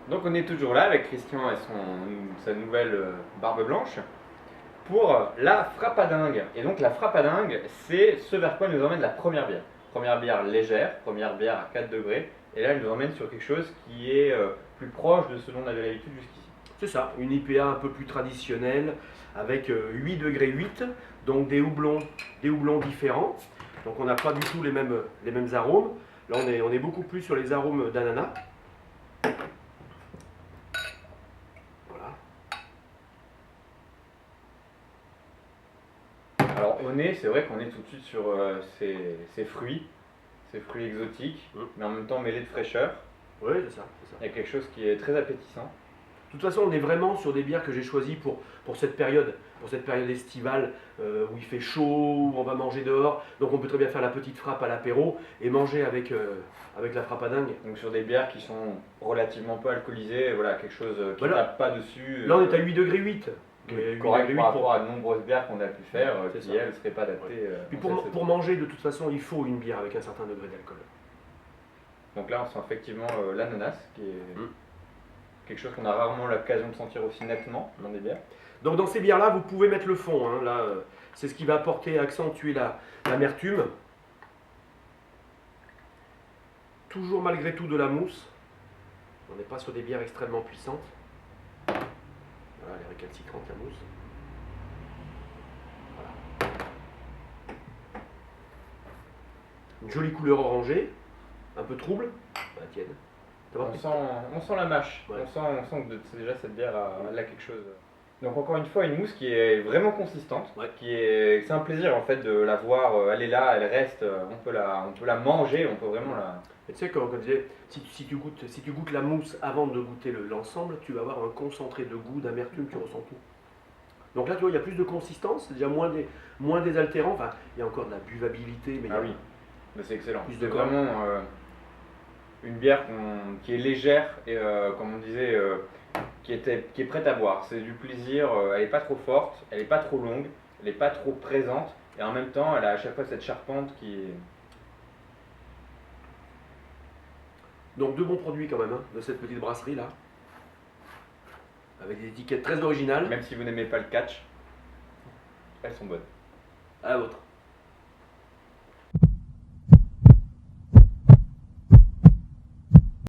Donc on est toujours là avec Christian et sa nouvelle barbe blanche pour la frappadingue. Et donc la frappadingue, c'est ce vers quoi nous emmène la première bière. Première bière légère, première bière à 4 degrés. Et là, elle nous emmène sur quelque chose qui est plus proche de ce dont on avait l'habitude jusqu'ici. C'est ça, une IPA un peu plus traditionnelle avec 8 degrés 8, donc des houblons différents. Donc on n'a pas du tout les mêmes arômes. Là on est beaucoup plus sur les arômes d'ananas. Voilà. Alors au nez, c'est vrai qu'on est tout de suite sur ces fruits exotiques, mais en même temps mêlés de fraîcheur. Oui, c'est ça. Il y a quelque chose qui est très appétissant. De toute façon, on est vraiment sur des bières que j'ai choisies pour cette période estivale où il fait chaud, où on va manger dehors. Donc on peut très bien faire la petite frappe à l'apéro et manger avec la frappe à dingue. Donc sur des bières qui sont relativement peu alcoolisées, voilà, quelque chose qui ne tape pas dessus. Là on est à 8 degrés 8. Correct par rapport à de nombreuses bières qu'on a pu faire, qui elles ne seraient pas adaptées. Ouais. Puis pour manger, de toute façon, il faut une bière avec un certain degré d'alcool. Donc là on sent effectivement l'ananas, qui est quelque chose qu'on a rarement l'occasion de sentir aussi nettement dans des bières. Donc dans ces bières-là, vous pouvez mettre le fond. Hein. Là, c'est ce qui va apporter, accentuer l'amertume. Toujours malgré tout de la mousse. On n'est pas sur des bières extrêmement puissantes. Voilà, elle est récalcitrante la mousse. Voilà. Une jolie couleur orangée, un peu trouble. Bah tienne. On sent la mâche, ouais. on sent que déjà cette bière elle a quelque chose. Donc encore une fois, une mousse qui est vraiment consistante, ouais. C'est un plaisir en fait de la voir, elle est là, elle reste, on peut la manger, on peut vraiment la... Et tu sais, quand je disais, si tu goûtes la mousse avant de goûter l'ensemble, tu vas avoir un concentré de goût, d'amertume, tu ressens tout. Donc là, tu vois, il y a plus de consistance, déjà moins désaltérant, enfin, il y a encore de la buvabilité, mais oui, mais c'est excellent. C'est vraiment une bière qui est légère et comme on disait, qui est prête à boire. C'est du plaisir, elle n'est pas trop forte, elle n'est pas trop longue, elle n'est pas trop présente, et en même temps, elle a à chaque fois cette charpente qui est... Donc deux bons produits quand même, hein, de cette petite brasserie là, avec des étiquettes très originales. Même si vous n'aimez pas le catch, elles sont bonnes. À la vôtre.